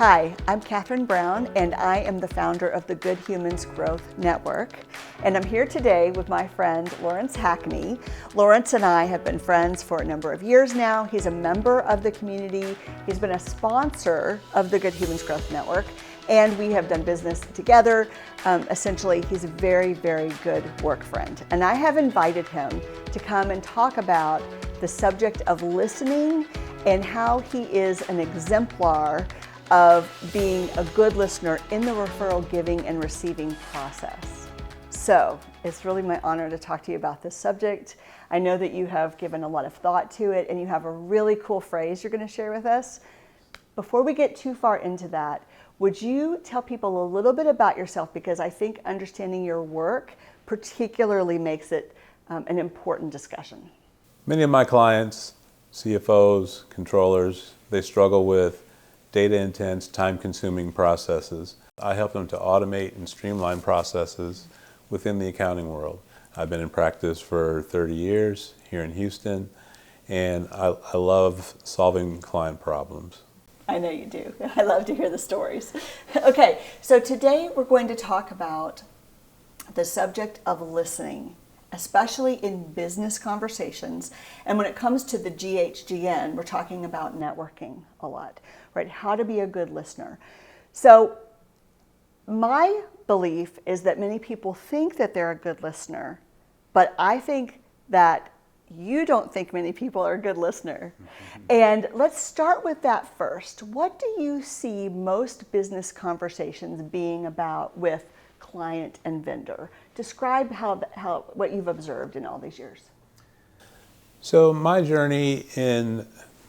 Hi, I'm Catherine Brown, and I am the founder of the Good Humans Growth Network. And I'm here today with my friend, Lawrence Hackney. Lawrence and I have been friends for a number of years now. He's a member of the community. He's been a sponsor of the Good Humans Growth Network, and we have done business together. Essentially, he's a very, very good work friend. And I have invited him to come and talk about the subject of listening and how he is an exemplar of being a good listener in the referral giving and receiving process. So it's really my honor to talk to you about this subject. I know that you have given a lot of thought to it, and you have a really cool phrase you're going to share with us. Before we get too far into that, would you tell people a little bit about yourself? Because I think understanding your work particularly makes it an important discussion. Many of my clients, CFOs, controllers, they struggle with data-intense, time-consuming processes. I help them to automate and streamline processes within the accounting world. I've been in practice for 30 years here in Houston, and I love solving client problems. I know you do. I love to hear the stories. Okay, so today we're going to talk about the subject of listening, especially in business conversations. And when it comes to the GHGN, we're talking about networking a lot, right? How to be a good listener. So my belief is that many people think that they're a good listener, but I think that you don't think many people are a good listener. And let's start with that first. What do you see most business conversations being about with client and vendor? Describe what you've observed in all these years. So my journey in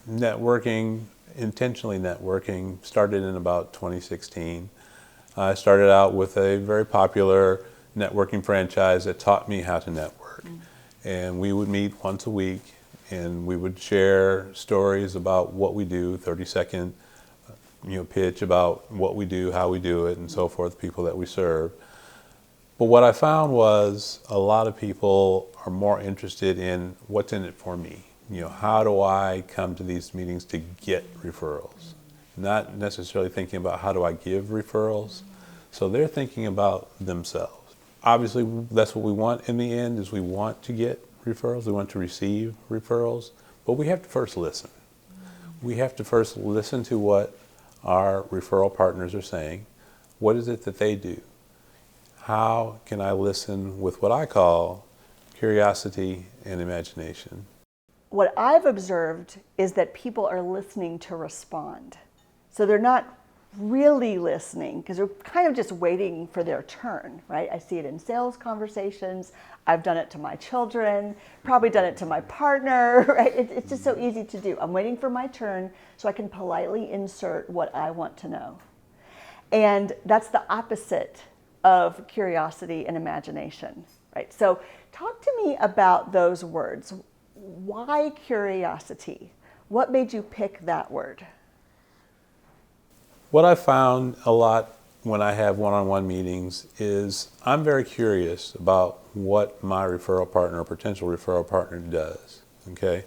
networking, intentionally networking, started in about 2016. I started out with a very popular networking franchise that taught me how to network. And we would meet once a week, and we would share stories about what we do, 30-second pitch about what we do, how we do it, and so forth, people that we serve. But what I found was a lot of people are more interested in what's in it for me. How do I come to these meetings to get referrals? Not necessarily thinking about how do I give referrals. So they're thinking about themselves. Obviously, that's what we want in the end, is we want to get referrals, we want to receive referrals, but we have to first listen. We have to first listen to what our referral partners are saying. What is it that they do? How can I listen with what I call curiosity and imagination? What I've observed is that people are listening to respond. So they're not really listening because they're kind of just waiting for their turn, right? I see it in sales conversations. I've done it to my children, probably done it to my partner, right? It's just so easy to do. I'm waiting for my turn so I can politely insert what I want to know. And that's the opposite of curiosity and imagination, right? So talk to me about those words. Why curiosity? What made you pick that word? What I found a lot when I have one-on-one meetings is I'm very curious about what my referral partner or potential referral partner does, okay?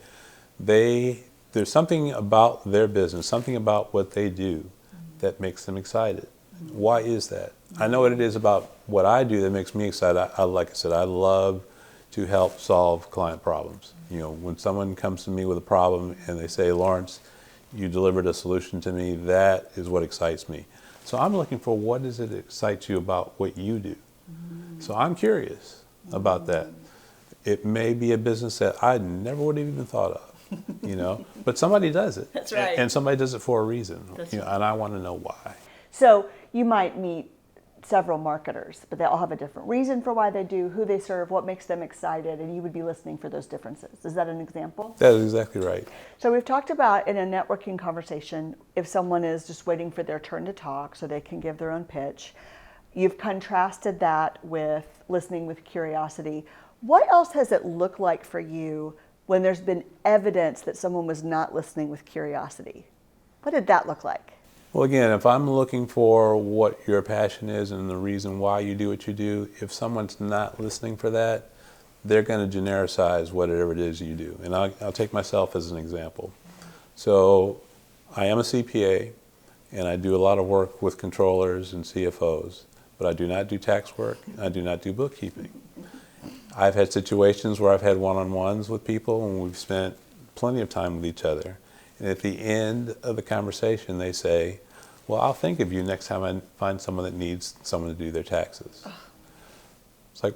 There's something about their business, something about what they do that makes them excited. Why is that? I know what it is about what I do that makes me excited. Like I said, I love to help solve client problems. When someone comes to me with a problem and they say, Lawrence, you delivered a solution to me, that is what excites me. So I'm looking for what does it excite you about what you do. So I'm curious about that. It may be a business that I never would have even thought of, but somebody does it. That's right. And somebody does it for a reason, That's right. And I want to know why. So you might meet several marketers, but they all have a different reason for why they do, who they serve, what makes them excited, and you would be listening for those differences. Is that an example? That is exactly right. So we've talked about in a networking conversation, if someone is just waiting for their turn to talk so they can give their own pitch. You've contrasted that with listening with curiosity. What else has it looked like for you when there's been evidence that someone was not listening with curiosity? What did that look like? Well, again, if I'm looking for what your passion is and the reason why you do what you do, if someone's not listening for that, they're going to genericize whatever it is you do. And I'll take myself as an example. So I am a CPA, and I do a lot of work with controllers and CFOs, but I do not do tax work. I do not do bookkeeping. I've had situations where I've had one-on-ones with people and we've spent plenty of time with each other. And at the end of the conversation, they say, well, I'll think of you next time I find someone that needs someone to do their taxes. It's like,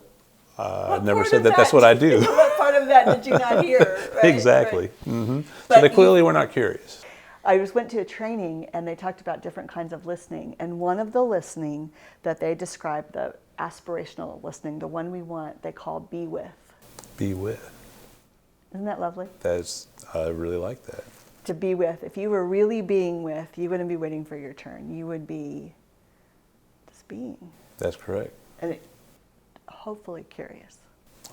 I've never said that that's what I do. What part of that did you not hear? Right? Exactly. Right. Mm-hmm. But So they clearly were not curious. I just went to a training and they talked about different kinds of listening. And one of the listening that they described, the aspirational listening, the one we want, they call be with. Be with. Isn't that lovely? I really like that. To be with. If you were really being with, you wouldn't be waiting for your turn. You would be just being. That's correct. And hopefully curious.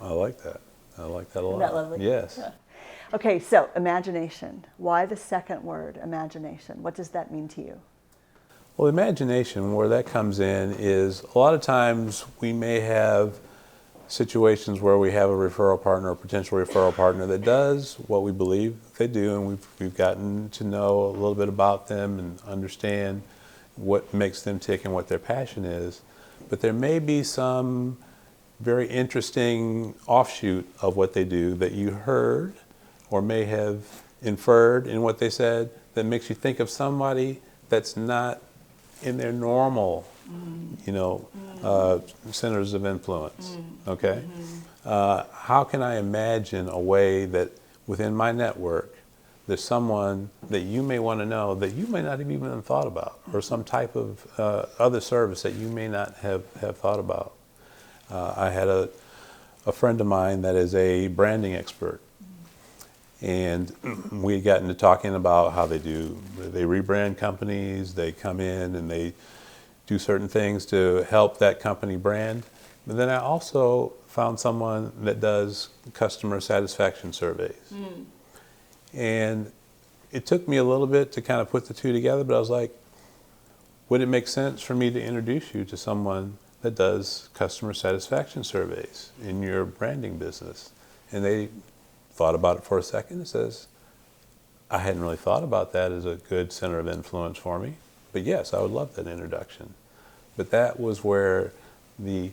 I like that. I like that a lot. Isn't that lovely? Yes. Yeah. Okay, so imagination. Why the second word, imagination? What does that mean to you? Well, imagination, where that comes in is a lot of times we may have situations where we have a referral partner or potential referral partner that does what we believe they do, and we've gotten to know a little bit about them and understand what makes them tick and what their passion is. But there may be some very interesting offshoot of what they do that you heard or may have inferred in what they said that makes you think of somebody that's not in their normal, centers of influence. Okay? How can I imagine a way that within my network there's someone that you may want to know that you may not have even thought about, or some type of other service that you may not have thought about? I had a friend of mine that is a branding expert. And we had gotten to talking about how they rebrand companies, they come in and they do certain things to help that company brand. But then I also found someone that does customer satisfaction surveys. And it took me a little bit to kind of put the two together, but I was like, would it make sense for me to introduce you to someone that does customer satisfaction surveys in your branding business? And they thought about it for a second and says, I hadn't really thought about that as a good center of influence for me, but yes, I would love that introduction. But that was where the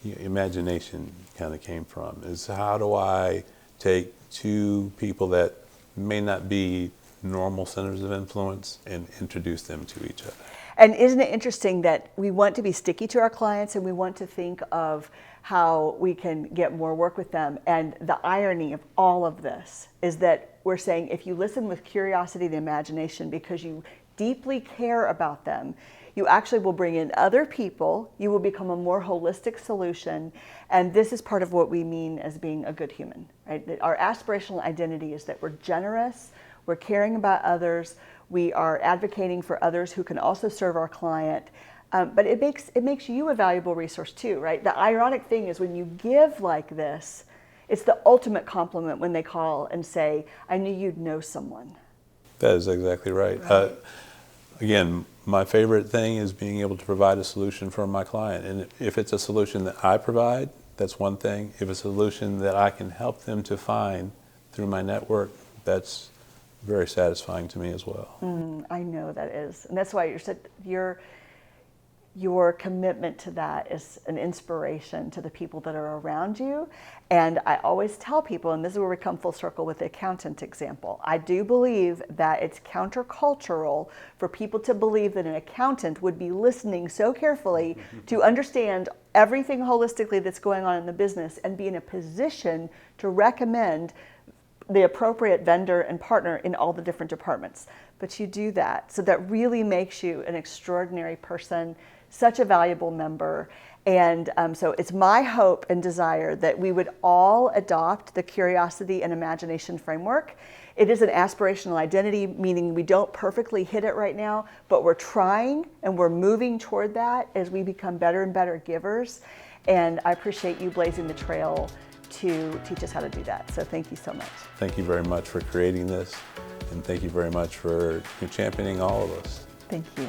imagination kind of came from, is how do I take two people that may not be normal centers of influence and introduce them to each other. And isn't it interesting that we want to be sticky to our clients and we want to think of how we can get more work with them. And the irony of all of this is that we're saying if you listen with curiosity and imagination because you deeply care about them, you actually will bring in other people, you will become a more holistic solution, and this is part of what we mean as being a good human, right? That our aspirational identity is that we're generous, we're caring about others, we are advocating for others who can also serve our client, but it makes you a valuable resource too, right? The ironic thing is when you give like this, it's the ultimate compliment when they call and say, I knew you'd know someone. That is exactly right. Again, my favorite thing is being able to provide a solution for my client. And if it's a solution that I provide, that's one thing. If it's a solution that I can help them to find through my network, that's very satisfying to me as well. I know that is. And that's why your commitment to that is an inspiration to the people that are around you. And I always tell people, and this is where we come full circle with the accountant example, I do believe that it's countercultural for people to believe that an accountant would be listening so carefully to understand everything holistically that's going on in the business and be in a position to recommend the appropriate vendor and partner in all the different departments. But you do that. So that really makes you an extraordinary person, such a valuable member. And so it's my hope and desire that we would all adopt the curiosity and imagination framework. It is an aspirational identity, meaning we don't perfectly hit it right now, but we're trying and we're moving toward that as we become better and better givers. And I appreciate you blazing the trail to teach us how to do that. So thank you so much. Thank you very much for creating this, and thank you very much for championing all of us. Thank you.